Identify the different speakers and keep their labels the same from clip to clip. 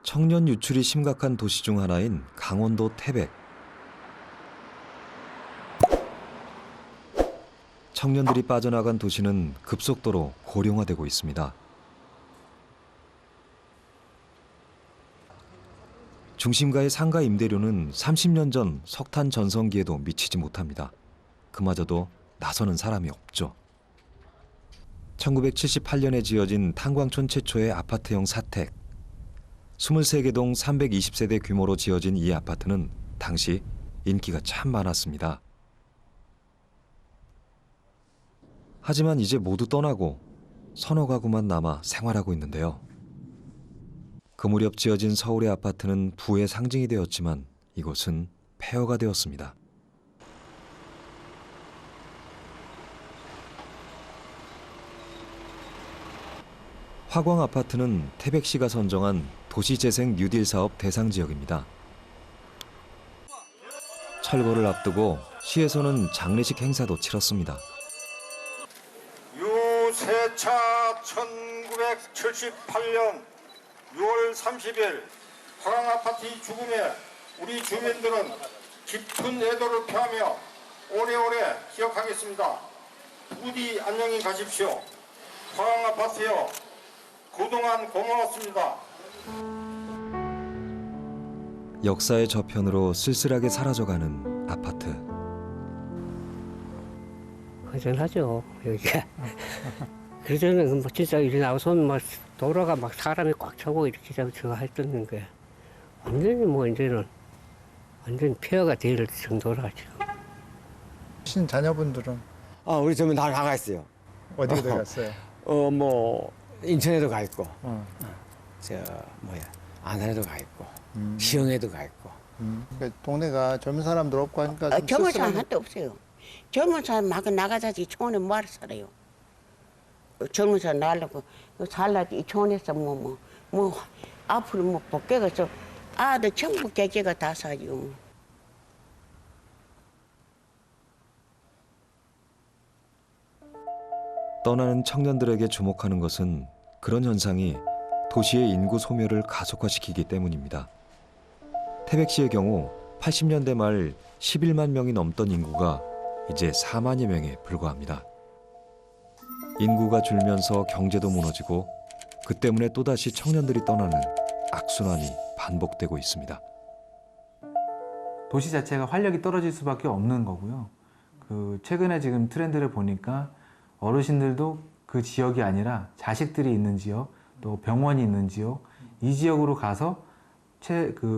Speaker 1: 청년 유출이 심각한 도시 중 하나인 강원도 태백. 청년들이 빠져나간 도시는 급속도로 고령화되고 있습니다. 중심가의 상가 임대료는 30년 전 석탄 전성기에도 미치지 못합니다. 그마저도 나서는 사람이 없죠. 1978년에 지어진 탄광촌 최초의 아파트형 사택. 23개 동 320세대 규모로 지어진 이 아파트는 당시 인기가 참 많았습니다. 하지만 이제 모두 떠나고 서너 가구만 남아 생활하고 있는데요. 그 무렵 지어진 서울의 아파트는 부의 상징이 되었지만 이곳은 폐허가 되었습니다. 화광 아파트는 태백시가 선정한 도시재생 뉴딜 사업 대상 지역입니다. 철거를 앞두고 시에서는 장례식 행사도 치렀습니다.
Speaker 2: 유세차 1978년 6월 30일 화광 아파트의 죽음에 우리 주민들은 깊은 애도를 표하며 오래오래 기억하겠습니다. 부디 안녕히 가십시오. 화광 아파트요. 그동안 고마웠습니다.
Speaker 1: 역사의 저편으로 쓸쓸하게 사라져가는 아파트.
Speaker 3: 허전하죠, 여기가. 그러저는 뭐 진짜 이리 나와서는 막 도로가 막 사람이 꽉 차고 이렇게 저 했던 거야. 완전히 뭐 이제는 완전 폐허가 될 정도라 지금.
Speaker 4: 신 자녀분들은
Speaker 5: 우리 젊은 다 나가 있어요.
Speaker 4: 어디에 들어갔어요?
Speaker 5: 뭐 인천에도 가 있고, 안산에도 가 있고, 시흥에도 가 있고.
Speaker 4: 그러니까 동네가 젊은 사람들 없고 하니까 좀
Speaker 6: 젊은
Speaker 4: 쓸쓸한
Speaker 6: 사람 한도 없어요. 젊은 사람 막 나가자지 이 촌에 뭐하러 살아요. 젊은 사람 나려고 살라지 이 촌에서 뭐 앞으로 뭐 복개가 좀 아들 전부 개개가 다 사죠.
Speaker 1: 떠나는 청년들에게 주목하는 것은 그런 현상이 도시의 인구 소멸을 가속화시키기 때문입니다. 태백시의 경우 80년대 말 11만 명이 넘던 인구가 이제 4만여 명에 불과합니다. 인구가 줄면서 경제도 무너지고 그 때문에 또다시 청년들이 떠나는 악순환이 반복되고 있습니다.
Speaker 7: 도시 자체가 활력이 떨어질 수밖에 없는 거고요. 최근에 지금 트렌드를 보니까 어르신들도 그 지역이 아니라 자식들이 있는 지역, 또 병원이 있는 지역, 이 지역으로 가서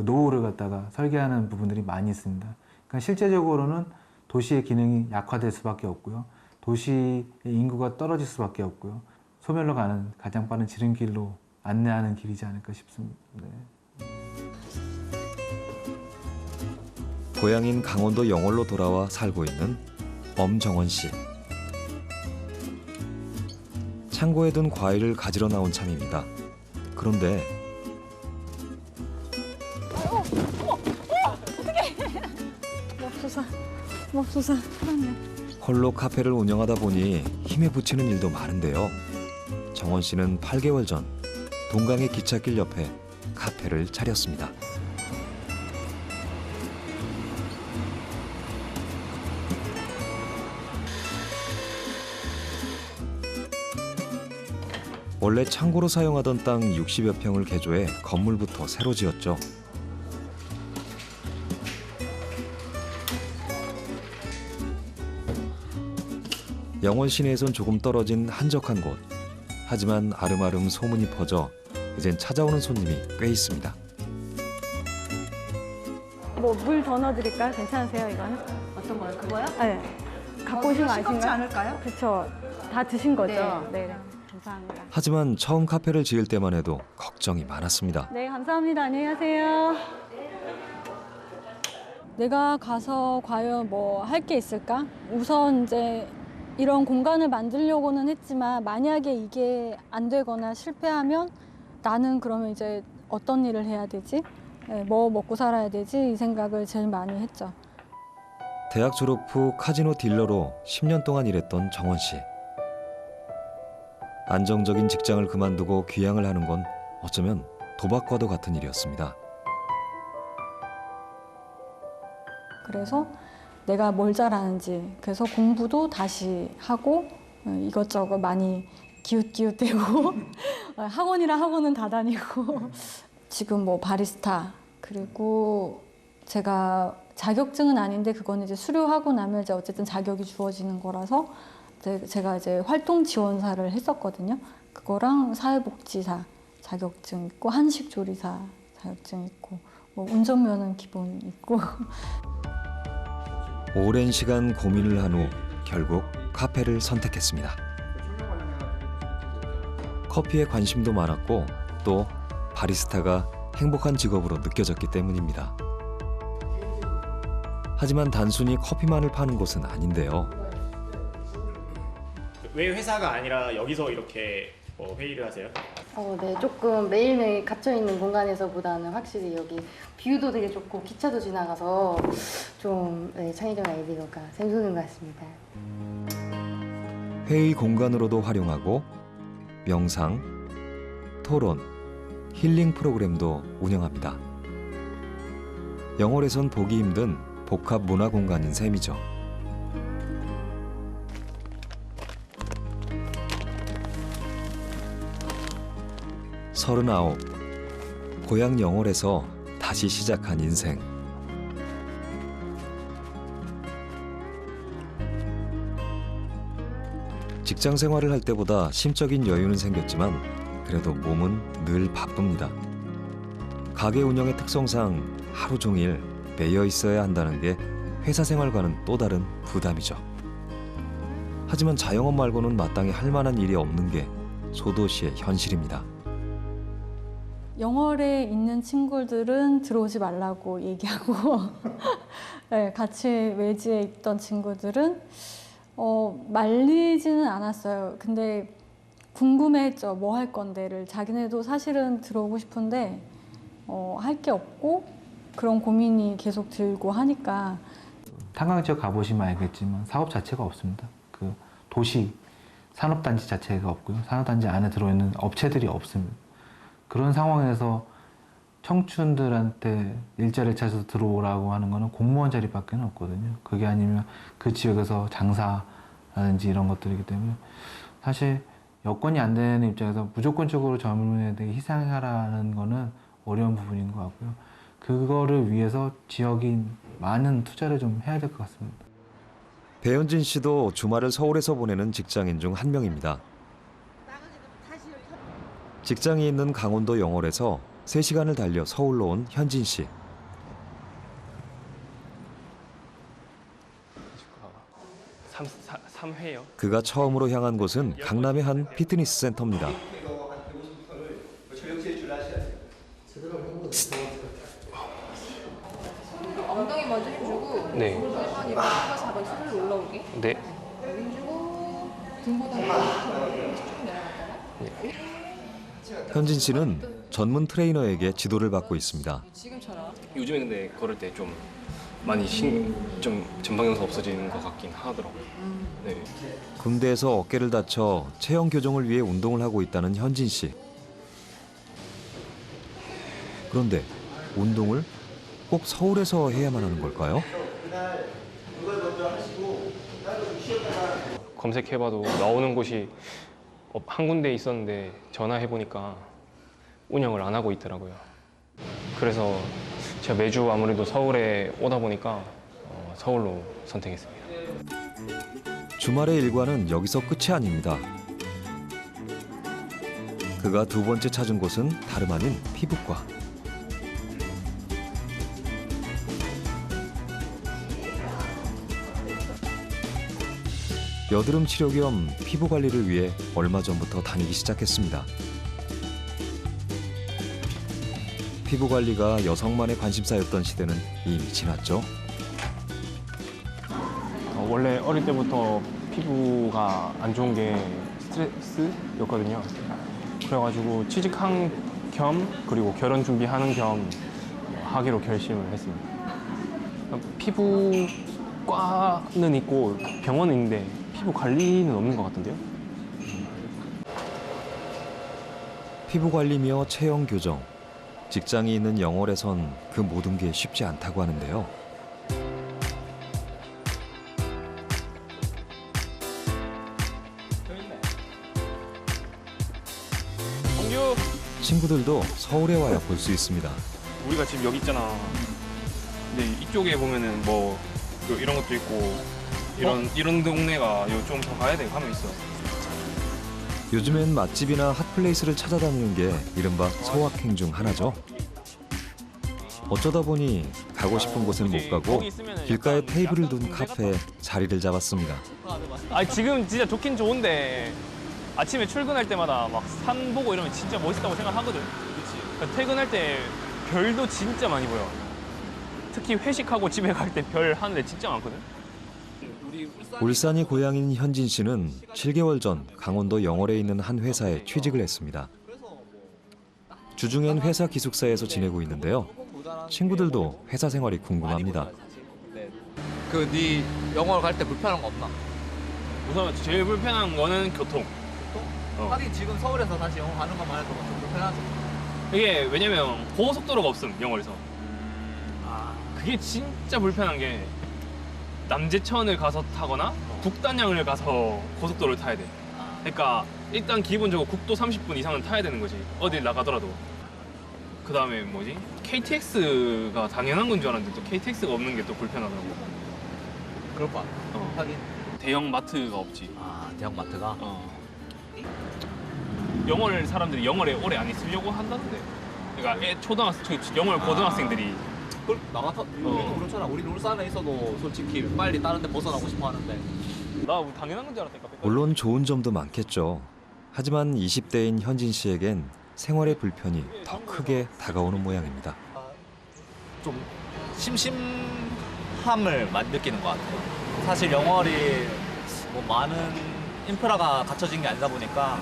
Speaker 7: 노후를 갖다가 설계하는 부분들이 많이 있습니다. 그러니까 실제적으로는 도시의 기능이 약화될 수밖에 없고요. 도시의 인구가 떨어질 수밖에 없고요. 소멸로 가는 가장 빠른 지름길로 안내하는 길이지 않을까 싶습니다. 네.
Speaker 1: 고향인 강원도 영월로 돌아와 살고 있는 엄정원 씨. 창고에 둔 과일을 가지러 나온 참입니다. 그런데
Speaker 8: 맙소사.
Speaker 1: 홀로 카페를 운영하다 보니 힘에 부치는 일도 많은데요. 정원 씨는 8개월 전 동강의 기찻길 옆에 카페를 차렸습니다. 원래 창고로 사용하던 땅 60여 평을 개조해 건물부터 새로 지었죠. 영월 시내에선 조금 떨어진 한적한 곳. 하지만 아름아름 소문이 퍼져 이젠 찾아오는 손님이 꽤 있습니다.
Speaker 8: 뭐 물 더 넣어드릴까요? 괜찮으세요, 이거는?
Speaker 9: 어떤 거요? 그거요?
Speaker 8: 네. 갖고 오신 거 아신가요?
Speaker 9: 싱겁지 않을까요?
Speaker 8: 그렇죠. 다 드신 거죠?
Speaker 9: 네.
Speaker 8: 네. 감사합니다.
Speaker 1: 하지만 처음 카페를 지을 때만 해도 걱정이 많았습니다.
Speaker 8: 네, 감사합니다. 안녕히 가세요. 내가 가서 과연 뭐 할 게 있을까? 우선 이제 이런 공간을 만들려고는 했지만 만약에 이게 안 되거나 실패하면 나는 그러면 이제 어떤 일을 해야 되지? 네, 뭐 먹고 살아야 되지? 이 생각을 제일 많이 했죠.
Speaker 1: 대학 졸업 후 카지노 딜러로 10년 동안 일했던 정원 씨. 안정적인 직장을 그만두고 귀향을 하는 건 어쩌면 도박과도 같은 일이었습니다.
Speaker 8: 그래서 내가 뭘 잘하는지, 그래서 공부도 다시 하고 이것저것 많이 기웃기웃대고 학원이랑 학원은 다 다니고 지금 뭐 바리스타, 그리고 제가 자격증은 아닌데 그거는 이제 수료하고 나면 이제 어쨌든 자격이 주어지는 거라서 제가 이제 활동 지원사를 했었거든요. 그거랑 사회복지사 자격증 있고 한식조리사 자격증 있고 뭐 운전면허는 기본 있고.
Speaker 1: 오랜 시간 고민을 한 후 결국 카페를 선택했습니다. 커피에 관심도 많았고 또 바리스타가 행복한 직업으로 느껴졌기 때문입니다. 하지만 단순히 커피만을 파는 곳은 아닌데요.
Speaker 9: 왜 회사가 아니라 여기서 이렇게 회의를 하세요?
Speaker 10: 네, 조금 매일매일 갇혀있는 공간에서보다는 확실히 여기 뷰도 되게 좋고 기차도 지나가서 좀 창의적 아이디어가 샘솟는 것 같습니다.
Speaker 1: 회의 공간으로도 활용하고 명상, 토론, 힐링 프로그램도 운영합니다. 영월에선 보기 힘든 복합 문화 공간인 셈이죠. 서른아홉, 고향 영월에서 다시 시작한 인생. 직장 생활을 할 때보다 심적인 여유는 생겼지만 그래도 몸은 늘 바쁩니다. 가게 운영의 특성상 하루 종일 매여 있어야 한다는 게 회사 생활과는 또 다른 부담이죠. 하지만 자영업 말고는 마땅히 할 만한 일이 없는 게 소도시의 현실입니다.
Speaker 8: 영월에 있는 친구들은 들어오지 말라고 얘기하고 네, 같이 외지에 있던 친구들은 말리지는 않았어요. 근데 궁금해했죠. 뭐 할 건데를. 자기네도 사실은 들어오고 싶은데 할 게 없고 그런 고민이 계속 들고 하니까.
Speaker 7: 탄광 지역 가보시면 알겠지만 사업 자체가 없습니다. 그 도시 산업단지 자체가 없고요. 산업단지 안에 들어있는 업체들이 없습니다. 그런 상황에서 청춘들한테 일자리를 찾아서 들어오라고 하는 거는 공무원 자리밖에 없거든요. 그게 아니면 그 지역에서 장사라든지 이런 것들이기 때문에 사실 여건이 안 되는 입장에서 무조건적으로 젊은 애들에게 희생하라는 거는 어려운 부분인 것 같고요. 그거를 위해서 지역이 많은 투자를 좀 해야 될 것 같습니다.
Speaker 1: 배현진 씨도 주말을 서울에서 보내는 직장인 중 한 명입니다. 직장이 있는 강원도 영월에서 3시간을 달려 서울로 온 현진 씨.
Speaker 9: 삼회요.
Speaker 1: 그가 처음으로 향한 곳은 강남의 한 피트니스 센터입니다.
Speaker 11: 엉덩이 먼저 힘주고
Speaker 9: 네.
Speaker 11: 1번, 2번, 3번, 4번 스스로 올라오게.
Speaker 9: 네.
Speaker 11: 힘주고 등보다 쭉 내려갔다가.
Speaker 1: 현진 씨는 전문 트레이너에게 지도를 받고 있습니다.
Speaker 11: 지금처럼.
Speaker 9: 요즘에 근데 걸을 때 좀 많이 좀 전방경사 없어지는 것 같긴 하더라고요. 네.
Speaker 1: 군대에서 어깨를 다쳐 체형 교정을 위해 운동을 하고 있다는 현진 씨. 그런데 운동을 꼭 서울에서 해야만 하는 걸까요?
Speaker 9: 검색해봐도 나오는 곳이 한 군데 있었는데 전화해보니까 운영을 안 하고 있더라고요. 그래서 제가 매주 아무래도 서울에 오다 보니까 서울로 선택했습니다.
Speaker 1: 주말의 일과는 여기서 끝이 아닙니다. 그가 두 번째 찾은 곳은 다름 아닌 피부과. 여드름 치료 겸 피부 관리를 위해 얼마 전부터 다니기 시작했습니다. 피부 관리가 여성만의 관심사였던 시대는 이미 지났죠.
Speaker 9: 원래 어릴 때부터 피부가 안 좋은 게 스트레스였거든요. 그래가지고 취직한 겸 그리고 결혼 준비하는 겸 하기로 결심을 했습니다. 피부과는 있고 병원은 있는데 피부 관리는 없는 것 같은데요?
Speaker 1: 피부 관리며 체형 교정, 직장이 있는 영월에선 그 모든 게 쉽지 않다고 하는데요.
Speaker 9: 동규!
Speaker 1: 친구들도 서울에 와야 볼 수 있습니다.
Speaker 9: 우리가 지금 여기 있잖아. 근데 이쪽에 보면은 뭐 이런 것도 있고 이런 동네가 좀 더 가야 돼 하면 있어.
Speaker 1: 요즘엔 맛집이나 핫플레이스를 찾아다니는 게 이른바 소확행 중 하나죠. 어쩌다 보니 가고 싶은 곳은 못 가고 길가에 테이블을 둔 카페에 자리를 잡았습니다.
Speaker 9: 아 지금 진짜 좋긴 좋은데 아침에 출근할 때마다 막 산 보고 이러면 진짜 멋있다고 생각하거든. 그치. 퇴근할 때 별도 진짜 많이 보여. 특히 회식하고 집에 갈 때 별 하늘에 진짜 많거든.
Speaker 1: 울산이 고향인 현진 씨는 7개월 전 강원도 영월에 있는 한 회사에 취직을 했습니다. 주중엔 회사 기숙사에서 지내고 있는데요. 친구들도 회사 생활이 궁금합니다.
Speaker 12: 네 영월 갈 때 불편한 거 없나?
Speaker 9: 우선 제일 불편한 거는 교통.
Speaker 12: 하긴 지금 서울에서 다시 영월 가는 것만 해도 좀 불편하죠.
Speaker 9: 이게 왜냐면 고속도로가 없음 영월에서. 그게 진짜 불편한 게 남제천을 가서 타거나 북단양을 가서 고속도로를 타야 돼. 그러니까 일단 기본적으로 국도 30분 이상은 타야 되는 거지. 어딜 나가더라도. 그 다음에 뭐지? KTX가 당연한 건 줄 알았는데 또 KTX가 없는 게 또 불편하더라고.
Speaker 12: 그럴 거 하긴.
Speaker 9: 대형 마트가 없지.
Speaker 12: 대형 마트가?
Speaker 9: 영월 사람들이 영월에 오래 안 있으려고 한다는데. 그러니까 영월 고등학생들이
Speaker 12: 나 같아. 우리도 그렇잖아. 우리 울산에 있어도 솔직히 빨리 다른 데 벗어나고 싶어 하는데.
Speaker 9: 나 당연한 건 줄 알았다니까.
Speaker 1: 물론 좋은 점도 많겠죠. 하지만 20대인 현진 씨에겐 생활의 불편이 더 크게 다가오는 모양입니다.
Speaker 12: 좀 심심함을 많이 느끼는 것 같아요. 사실 영월이 뭐 많은 인프라가 갖춰진 게 아니다 보니까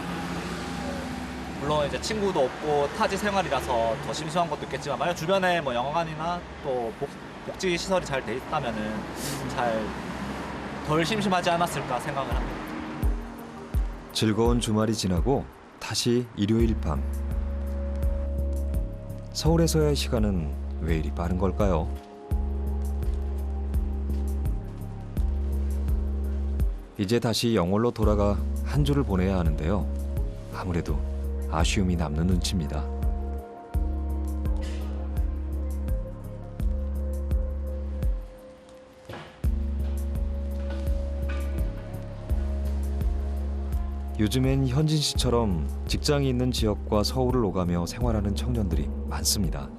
Speaker 12: 물론 이제 친구도 없고 타지 생활이라서 더 심심한 것도 있겠지만 만약 주변에 뭐 영화관이나 또 복지 시설이 잘 돼 있다면은 잘 덜 심심하지 않았을까 생각을 합니다.
Speaker 1: 즐거운 주말이 지나고 다시 일요일 밤. 서울에서의 시간은 왜 이리 빠른 걸까요? 이제 다시 영월로 돌아가 한 주를 보내야 하는데요. 아무래도 아쉬움이 남는 눈치입니다. 요즘엔 현진 씨처럼 직장이 있는 지역과 서울을 오가며 생활하는 청년들이 많습니다.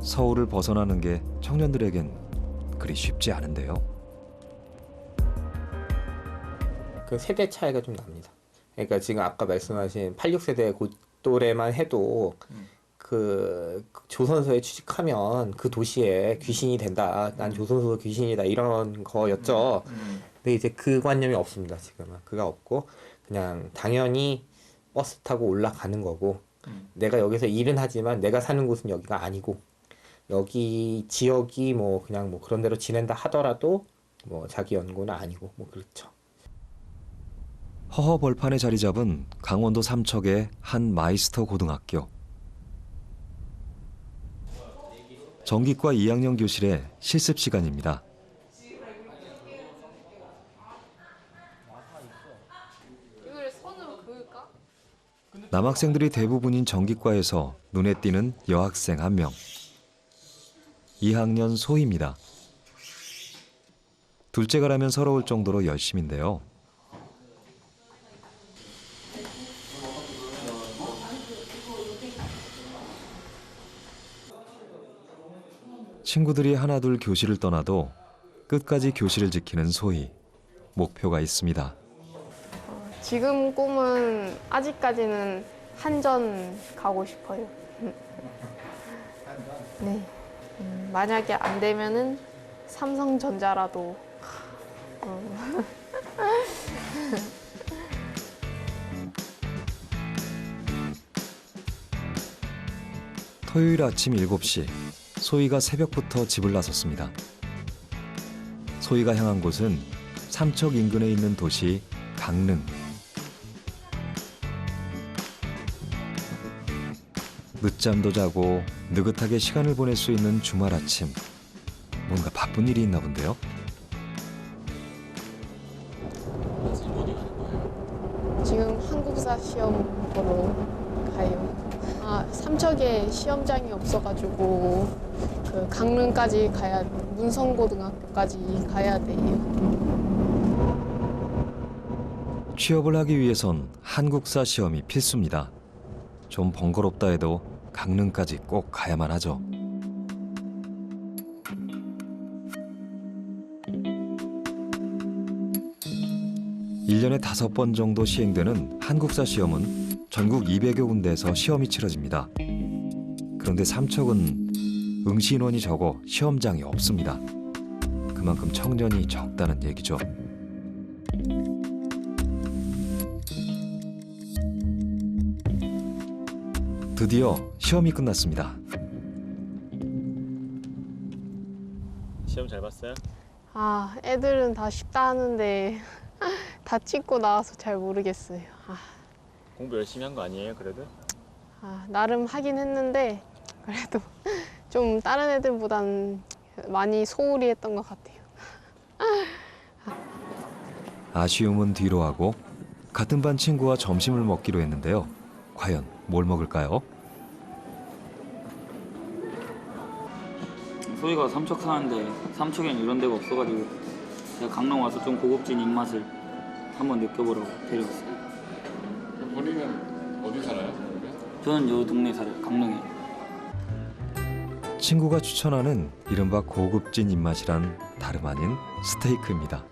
Speaker 1: 서울을 벗어나는 게 청년들에겐 그리 쉽지 않은데요.
Speaker 13: 그 세대 차이가 좀 납니다. 그러니까 지금 아까 말씀하신 86세대 또래만 해도 그 조선소에 취직하면 그 도시에 귀신이 된다. 난 조선소 귀신이다. 이런 거였죠. 근데 이제 그 관념이 없습니다. 지금은. 그가 없고 그냥 당연히 버스 타고 올라가는 거고 내가 여기서 일은 하지만 내가 사는 곳은 여기가 아니고 여기 지역이 뭐 그냥 뭐 그런 대로 지낸다 하더라도 뭐 자기 연고는 아니고 뭐 그렇죠.
Speaker 1: 허허 벌판에 자리 잡은 강원도 삼척의 한 마이스터 고등학교. 전기과 2학년 교실의 실습 시간입니다.
Speaker 11: 이걸 손으로 그을까?
Speaker 1: 남학생들이 대부분인 전기과에서 눈에 띄는 여학생 한 명. 2학년 소희입니다. 둘째가라면 서러울 정도로 열심인데요. 친구들이 하나둘 교실을 떠나도 끝까지 교실을 지키는 소희. 목표가 있습니다.
Speaker 14: 지금 꿈은 아직까지는 한전 가고 싶어요. 네. 만약에 안 되면은 삼성전자라도.
Speaker 1: 토요일 아침 7시, 소희가 새벽부터 집을 나섰습니다. 소희가 향한 곳은 삼척 인근에 있는 도시 강릉. 늦잠도 자고 느긋하게 시간을 보낼 수 있는 주말 아침. 뭔가 바쁜 일이 있나 본데요.
Speaker 14: 지금 한국사 시험 보러 가요. 삼척에 시험장이 없어가지고 그 강릉까지 가야, 문성고등학교까지 가야 돼요.
Speaker 1: 취업을 하기 위해선 한국사 시험이 필수입니다. 좀 번거롭다 해도 강릉까지 꼭 가야만 하죠. 1년에 5번 정도 시행되는 한국사 시험은 전국 200여 군데에서 시험이 치러집니다. 그런데 삼척은 응시 인원이 적어 시험장이 없습니다. 그만큼 청년이 적다는 얘기죠. 드디어 시험이 끝났습니다.
Speaker 15: 시험 잘 봤어요?
Speaker 14: 애들은 다 쉽다 하는데 다 찍고 나와서 잘 모르겠어요.
Speaker 15: 공부 열심히 한 거 아니에요, 그래도?
Speaker 14: 나름 하긴 했는데 그래도 좀 다른 애들보단 많이 소홀히 했던 것 같아요.
Speaker 1: 아쉬움은 뒤로 하고 같은 반 친구와 점심을 먹기로 했는데요. 과연 뭘 먹을까요?
Speaker 16: 소희가 삼척 사는데 삼척엔 이런 데가 없어가지고 제가 강릉 와서 좀 고급진 입맛을 한번 느껴보려고 데려왔어요.
Speaker 15: 본인은 어디 살아요?
Speaker 16: 저는 요 동네 살아요. 강릉에.
Speaker 1: 친구가 추천하는 이른바 고급진 입맛이란 다름 아닌 스테이크입니다.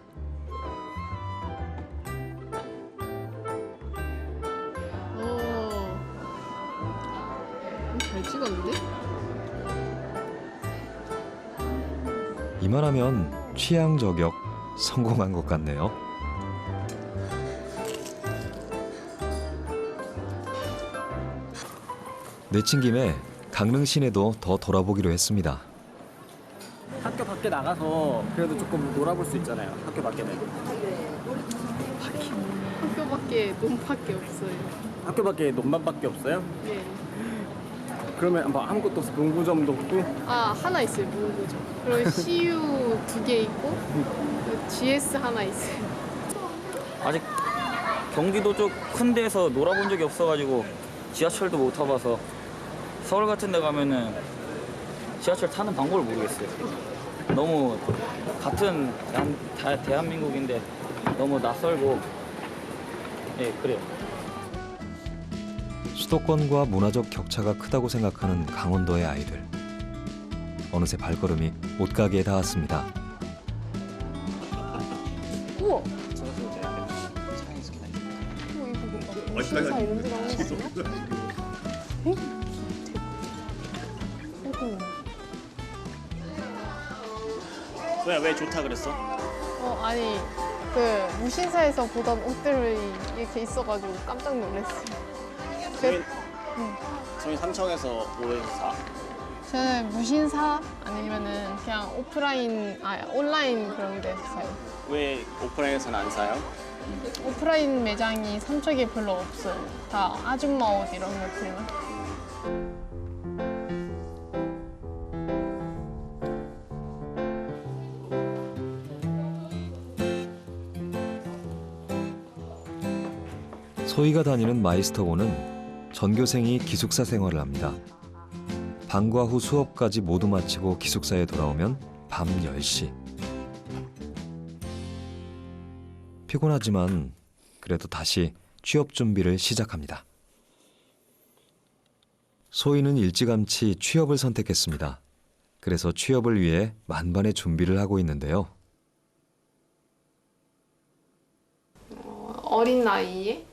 Speaker 14: 잘 찍었는데?
Speaker 1: 이만하면 취향 저격 성공한 것 같네요. 내친 김에 강릉 시내도 더 돌아보기로 했습니다.
Speaker 17: 학교 밖에 나가서 그래도 조금 놀아볼 수 있잖아요. 학교 밖에는.
Speaker 14: 학교 밖에 논밖에 없어요.
Speaker 17: 학교 밖에 논만밖에 없어요?
Speaker 14: 네.
Speaker 17: 그러면 뭐 아무것도 없어. 농구점도 없고.
Speaker 14: 하나 있어요, 문구점. 그리고 CU 2개 있고 GS 하나 있어요.
Speaker 16: 아직 경기도 쪽 큰 데서 놀아본 적이 없어가지고 지하철도 못 타봐서 서울 같은 데 가면은 지하철 타는 방법을 모르겠어요. 너무 같은 대한민국인데 너무 낯설고 그래요.
Speaker 1: 수도권과 문화적 격차가 크다고 생각하는 강원도의 아이들. 어느새 발걸음이 옷가게에 닿았습니다.
Speaker 14: 우와! 이거 신사 이런 데 나오는 거
Speaker 15: 왜 좋다 그랬어?
Speaker 14: 아니 무신사에서 보던 옷들이 이렇게 있어가지고 깜짝 놀랐어요.
Speaker 15: 저희 삼척에서 뭐해서 사?
Speaker 14: 저는 무신사 아니면은 그냥 온라인 그런 데서 사요.
Speaker 15: 왜 오프라인에서는 안 사요?
Speaker 14: 오프라인 매장이 삼척에 별로 없어요. 다 아줌마 옷 이런 것들만.
Speaker 1: 소희가 다니는 마이스터고는 전교생이 기숙사 생활을 합니다. 방과 후 수업까지 모두 마치고 기숙사에 돌아오면 밤 10시. 피곤하지만 그래도 다시 취업 준비를 시작합니다. 소희는 일찌감치 취업을 선택했습니다. 그래서 취업을 위해 만반의 준비를 하고 있는데요.
Speaker 14: 어린 나이에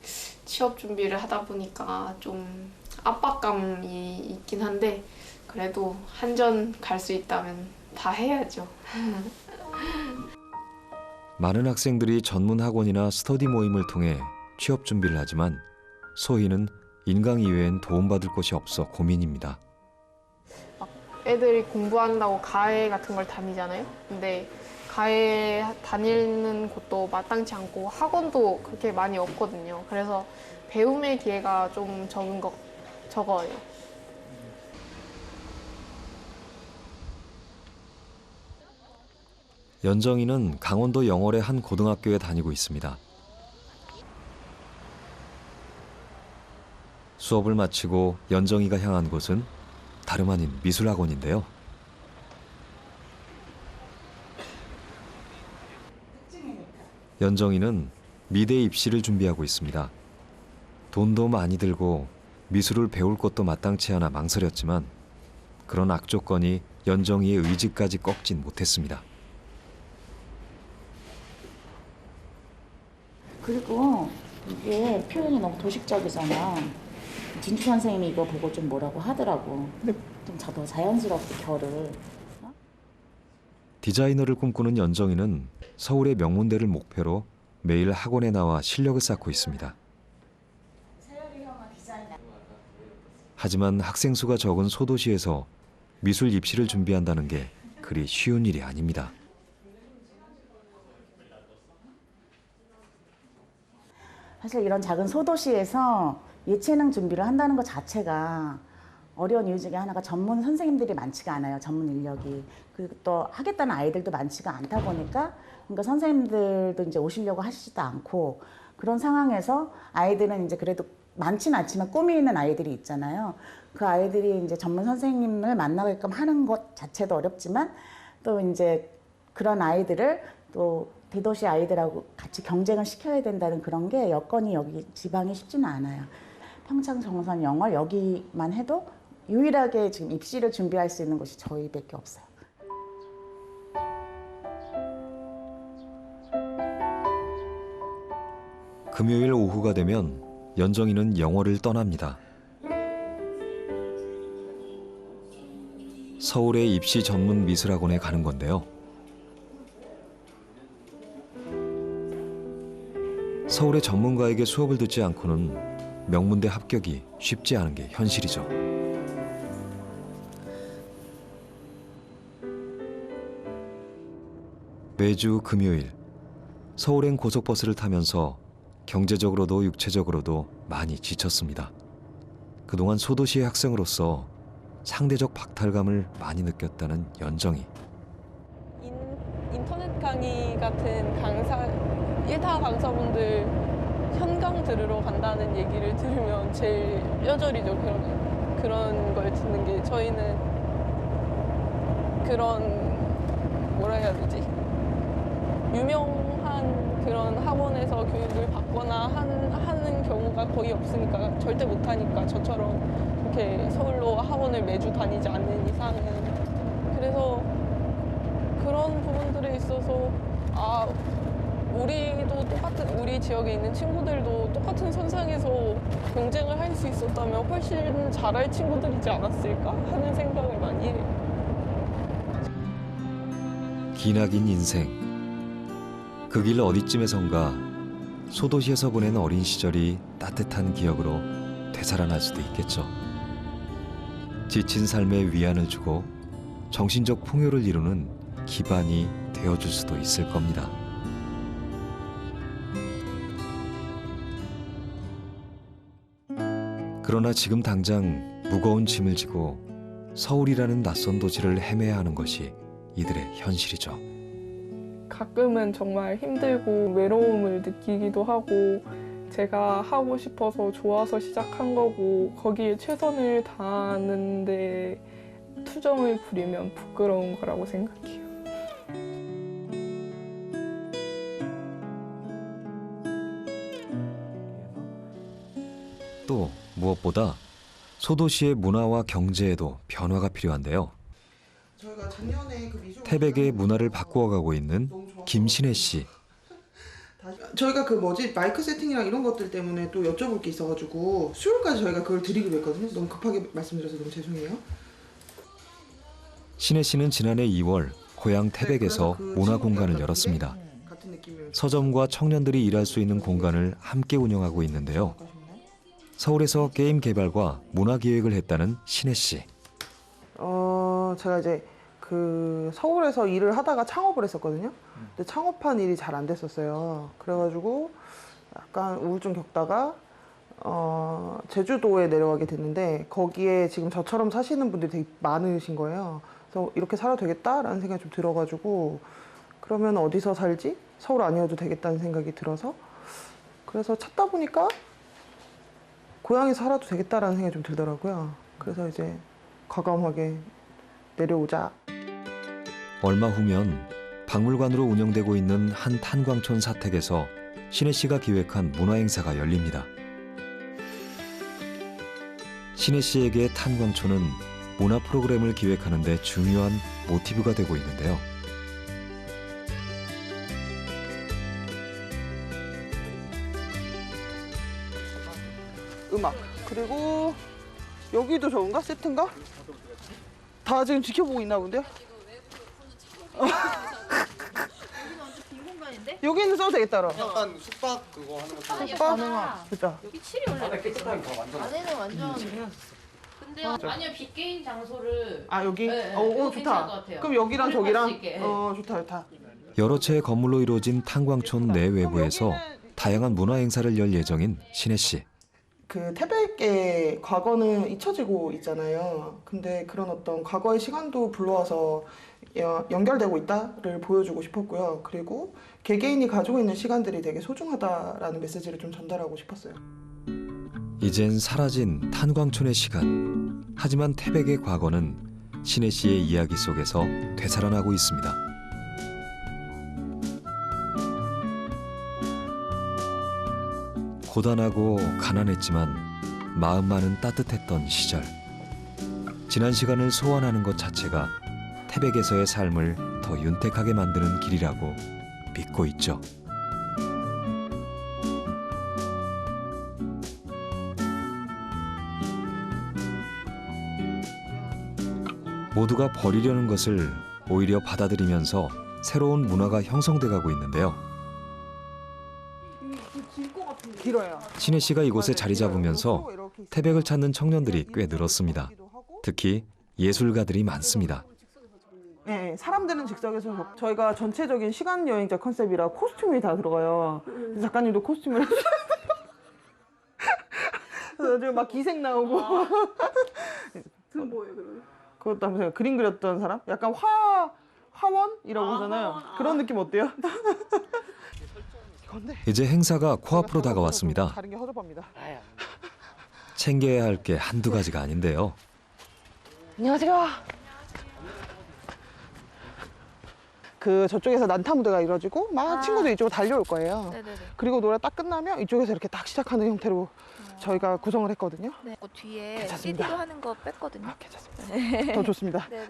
Speaker 14: 취업 준비를 하다 보니까 좀 압박감이 있긴 한데 그래도 한전 갈 수 있다면 다 해야죠.
Speaker 1: 많은 학생들이 전문 학원이나 스터디 모임을 통해 취업 준비를 하지만 소희는 인강 이외엔 도움받을 곳이 없어 고민입니다.
Speaker 14: 애들이 공부한다고 과외 같은 걸 다니잖아요. 근데 가해 다니는 곳도 마땅치 않고 학원도 그렇게 많이 없거든요. 그래서 배움의 기회가 좀 적어요.
Speaker 1: 연정이는 강원도 영월의 한 고등학교에 다니고 있습니다. 수업을 마치고 연정이가 향한 곳은 다름 아닌 미술학원인데요. 연정이는 미대 입시를 준비하고 있습니다. 돈도 많이 들고 미술을 배울 것도 마땅치 않아 망설였지만 그런 악조건이 연정이의 의지까지 꺾진 못했습니다.
Speaker 18: 그리고 이게 표현이 너무 도식적이잖아. 진주 선생님이 이거 보고 좀 뭐라고 하더라고. 근데 좀 더 자연스럽게 결을.
Speaker 1: 디자이너를 꿈꾸는 연정이는 서울의 명문대를 목표로 매일 학원에 나와 실력을 쌓고 있습니다. 하지만 학생 수가 적은 소도시에서 미술 입시를 준비한다는 게 그리 쉬운 일이 아닙니다.
Speaker 18: 사실 이런 작은 소도시에서 예체능 준비를 한다는 것 자체가 어려운 이유 중에 하나가 전문 선생님들이 많지가 않아요. 전문 인력이. 그리고 또 하겠다는 아이들도 많지가 않다 보니까 그러니까 선생님들도 이제 오시려고 하시지도 않고 그런 상황에서 아이들은 이제 그래도 많지는 않지만 꿈이 있는 아이들이 있잖아요. 그 아이들이 이제 전문 선생님을 만나게끔 하는 것 자체도 어렵지만 또 이제 그런 아이들을 또 대도시 아이들하고 같이 경쟁을 시켜야 된다는 그런 게 여건이 여기 지방이 쉽지는 않아요. 평창, 정선, 영월 여기만 해도 유일하게 지금 입시를 준비할 수 있는 곳이 저희밖에 없어요.
Speaker 1: 금요일 오후가 되면 연정이는 영월을 떠납니다. 서울의 입시 전문 미술학원에 가는 건데요. 서울의 전문가에게 수업을 듣지 않고는 명문대 합격이 쉽지 않은 게 현실이죠. 매주 금요일 서울행 고속버스를 타면서 경제적으로도 육체적으로도 많이 지쳤습니다. 그동안 소도시의 학생으로서 상대적 박탈감을 많이 느꼈다는 연정이.
Speaker 11: 인터넷 강의 같은 강사, 1타 강사분들 현강 들으러 간다는 얘기를 들으면 제일 뼈저리죠. 그런 걸 듣는 게 저희는 그런 뭐라 해야 되지? 유명한 그런 학원에서 교육을 받거나 하는 경우가 거의 없으니까 절대 못하니까 저처럼 이렇게 서울로 학원을 매주 다니지 않는 이상은 그래서 그런 부분들에 있어서 우리도 똑같은 우리 지역에 있는 친구들도 똑같은 선상에서 경쟁을 할 수 있었다면 훨씬 잘할 친구들이지 않았을까 하는 생각을 많이 해요.
Speaker 1: 기나긴 인생. 그 길 어디쯤에선가 소도시에서 보낸 어린 시절이 따뜻한 기억으로 되살아날 수도 있겠죠. 지친 삶에 위안을 주고 정신적 풍요를 이루는 기반이 되어줄 수도 있을 겁니다. 그러나 지금 당장 무거운 짐을 지고 서울이라는 낯선 도시를 헤매야 하는 것이 이들의 현실이죠.
Speaker 11: 가끔은 정말 힘들고 외로움을 느끼기도 하고 제가 하고 싶어서 좋아서 시작한 거고 거기에 최선을 다하는데 투정을 부리면 부끄러운 거라고 생각해요.
Speaker 1: 또 무엇보다 소도시의 문화와 경제에도 변화가 필요한데요.
Speaker 19: 저희가 작년에 그 미술
Speaker 1: 태백의 문화를 바꾸어가고 있는 김신혜 씨.
Speaker 19: 저희가 마이크 세팅이랑 이런 것들 때문에 또 여쭤볼 게 있어가지고 수요일까지 저희가 그걸 드리기로 했거든요. 너무 급하게 말씀드려서 너무 죄송해요.
Speaker 1: 신혜 씨는 지난해 2월 고향 태백에서 문화 공간을 열었습니다. 서점과 청년들이 일할 수 있는 공간을 함께 운영하고 있는데요. 서울에서 게임 개발과 문화 기획을 했다는 신혜 씨.
Speaker 19: 제가 이제 그 서울에서 일을 하다가 창업을 했었거든요. 근데 창업한 일이 잘 안 됐었어요. 그래가지고 약간 우울증 겪다가 제주도에 내려가게 됐는데 거기에 지금 저처럼 사시는 분들이 되게 많으신 거예요. 그래서 이렇게 살아도 되겠다라는 생각이 좀 들어가지고 그러면 어디서 살지? 서울 아니어도 되겠다는 생각이 들어서 그래서 찾다 보니까 고향에서 살아도 되겠다라는 생각이 좀 들더라고요. 그래서 이제 과감하게 내려오자.
Speaker 1: 얼마 후면 박물관으로 운영되고 있는 한 탄광촌 사택에서 신혜 씨가 기획한 문화행사가 열립니다. 신혜 씨에게 탄광촌은 문화 프로그램을 기획하는 데 중요한 모티브가 되고 있는데요.
Speaker 19: 음악 그리고 여기도 저건가? 세트인가? 다 지금 지켜보고 있나 본데요? 여기는 써도 되겠다 그럼.
Speaker 15: 약간 숙박 그거 하는 것처럼.
Speaker 19: 숙박? 됐다.
Speaker 14: 여기 칠이 원래 깨끗하게 안에는 완전. 근데 아니요 빅게임 장소를.
Speaker 19: 아 여기?
Speaker 14: 네,
Speaker 19: 오
Speaker 14: 여기 괜찮을 것
Speaker 19: 좋다.
Speaker 14: 같아요.
Speaker 19: 그럼 여기랑
Speaker 14: 우리
Speaker 19: 저기랑?
Speaker 14: 갈수 있게.
Speaker 19: 좋다 좋다.
Speaker 1: 여러 채의 건물로 이루어진 탄광촌 내외부에서 다양한 문화 행사를 열 예정인 신혜 씨.
Speaker 19: 그 태백의 과거는 잊혀지고 있잖아요. 근데 그런 어떤 과거의 시간도 불러와서 연결되고 있다를 보여주고 싶었고요. 그리고 개개인이 가지고 있는 시간들이 되게 소중하다라는 메시지를 좀 전달하고 싶었어요.
Speaker 1: 이젠 사라진 탄광촌의 시간. 하지만 태백의 과거는 신혜 씨의 이야기 속에서 되살아나고 있습니다. 고단하고 가난했지만 마음만은 따뜻했던 시절. 지난 시간을 소환하는 것 자체가 태백에서의 삶을 더 윤택하게 만드는 길이라고 믿고 있죠. 모두가 버리려는 것을 오히려 받아들이면서 새로운 문화가 형성돼 가고 있는데요.
Speaker 19: 길어요.
Speaker 1: 신혜 씨가 이곳에 자리 잡으면서 태백을 찾는 청년들이 꽤 늘었습니다. 특히 예술가들이 많습니다.
Speaker 19: 네, 사람들은 즉석에서 저희가 전체적인 시간 여행자 컨셉이라 코스튬이 다 들어가요. 작가님도 코스튬을 해주셔야 돼요. 지금 막 기생 나오고. 그건 뭐예요, 그러면? 그것도 한번 제가 그림 그렸던 사람? 약간 화원이라고 하잖아요. 그런 느낌 어때요?
Speaker 1: 이제 행사가 코앞으로 다가왔습니다.
Speaker 19: 다른 게 허접합니다.
Speaker 1: 챙겨야 할 게 한두 가지가 아닌데요.
Speaker 19: 안녕하세요. 그 저쪽에서 난타 무대가 이루어지고 막 친구들 이쪽으로 달려올 거예요.
Speaker 14: 네네네.
Speaker 19: 그리고 노래 딱 끝나면 이쪽에서 이렇게 딱 시작하는 형태로 저희가 구성을 했거든요.
Speaker 14: 네. 뒤에
Speaker 19: 괜찮습니다.
Speaker 14: CD로 하는 거 뺐거든요.
Speaker 19: 괜찮습니다.
Speaker 14: 네.
Speaker 19: 더 좋습니다.
Speaker 14: 네네.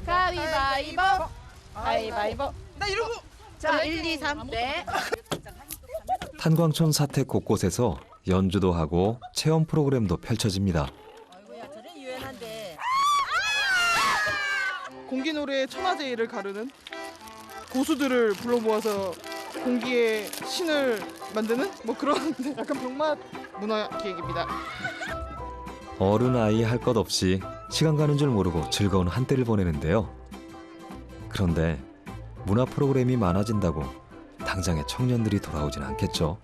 Speaker 14: 가위바위보. 가위바위보.
Speaker 19: 나 이러고.
Speaker 14: 자, 1, 2, 3. 네.
Speaker 1: 탄광촌 사택 곳곳에서 연주도 하고 체험 프로그램도 펼쳐집니다.
Speaker 19: 공기 노래의 천하제일을 가르는 고수들을 불러 모아서 공기의 신을 만드는 뭐 그런 약간 병맛 문화 기획입니다.
Speaker 1: 어른 아이 할 것 없이 시간 가는 줄 모르고 즐거운 한때를 보내는데요. 그런데 문화 프로그램이 많아진다고 당장에 청년들이 돌아오진 않겠죠.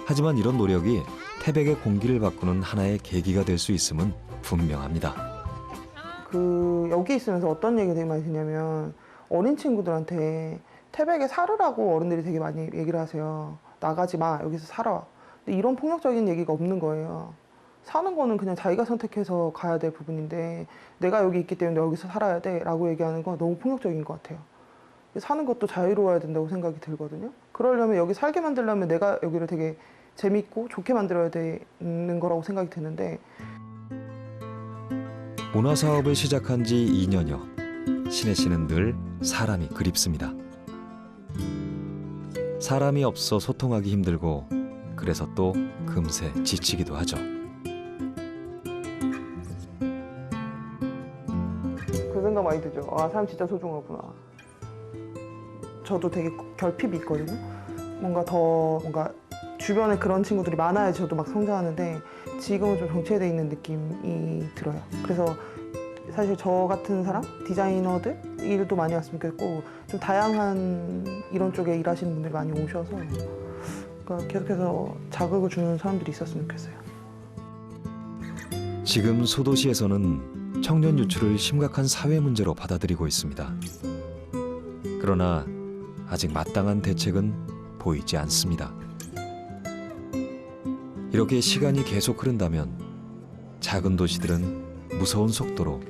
Speaker 1: 하지만 이런 노력이 태백의 공기를 바꾸는 하나의 계기가 될 수 있음은 분명합니다.
Speaker 19: 여기 있으면서 어떤 얘기 되게 많이 듣냐면 어린 친구들한테 태백에 살으라고 어른들이 되게 많이 얘기를 하세요. 나가지 마, 여기서 살아. 근데 이런 폭력적인 얘기가 없는 거예요. 사는 거는 그냥 자기가 선택해서 가야 될 부분인데 내가 여기 있기 때문에 여기서 살아야 돼 라고 얘기하는 건 너무 폭력적인 것 같아요. 사는 것도 자유로워야 된다고 생각이 들거든요. 그러려면 여기 살게 만들려면 내가 여기를 되게 재밌고 좋게 만들어야 되는 거라고 생각이 드는데
Speaker 1: 문화사업을 시작한 지 2년여. 신혜 씨는 늘 사람이 그립습니다. 사람이 없어 소통하기 힘들고 그래서 또 금세 지치기도 하죠.
Speaker 19: 그 생각 많이 들죠. 아, 사람 진짜 소중하구나. 저도 되게 결핍이 있거든요. 뭔가 주변에 그런 친구들이 많아야 저도 막 성장하는데 지금은 좀 정체돼 있는 느낌이 들어요. 그래서 사실 저 같은 사람, 디자이너들 일도 많이 왔으면 좋겠고 좀 다양한 이런 쪽에 일하시는 분들이 많이 오셔서 그러니까 계속해서 자극을 주는 사람들이 있었으면 좋겠어요.
Speaker 1: 지금 소도시에서는 청년 유출을 심각한 사회 문제로 받아들이고 있습니다. 그러나 아직 마땅한 대책은 보이지 않습니다. 이렇게 시간이 계속 흐른다면 작은 도시들은 무서운 속도로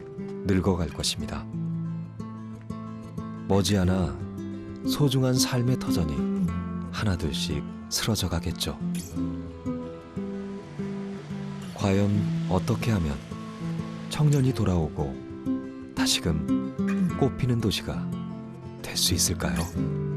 Speaker 1: 늙어갈 것입니다. 머지않아 소중한 삶의 터전이 하나둘씩 쓰러져 가겠죠. 과연 어떻게 하면 청년이 돌아오고 다시금 꽃피는 도시가 될 수 있을까요?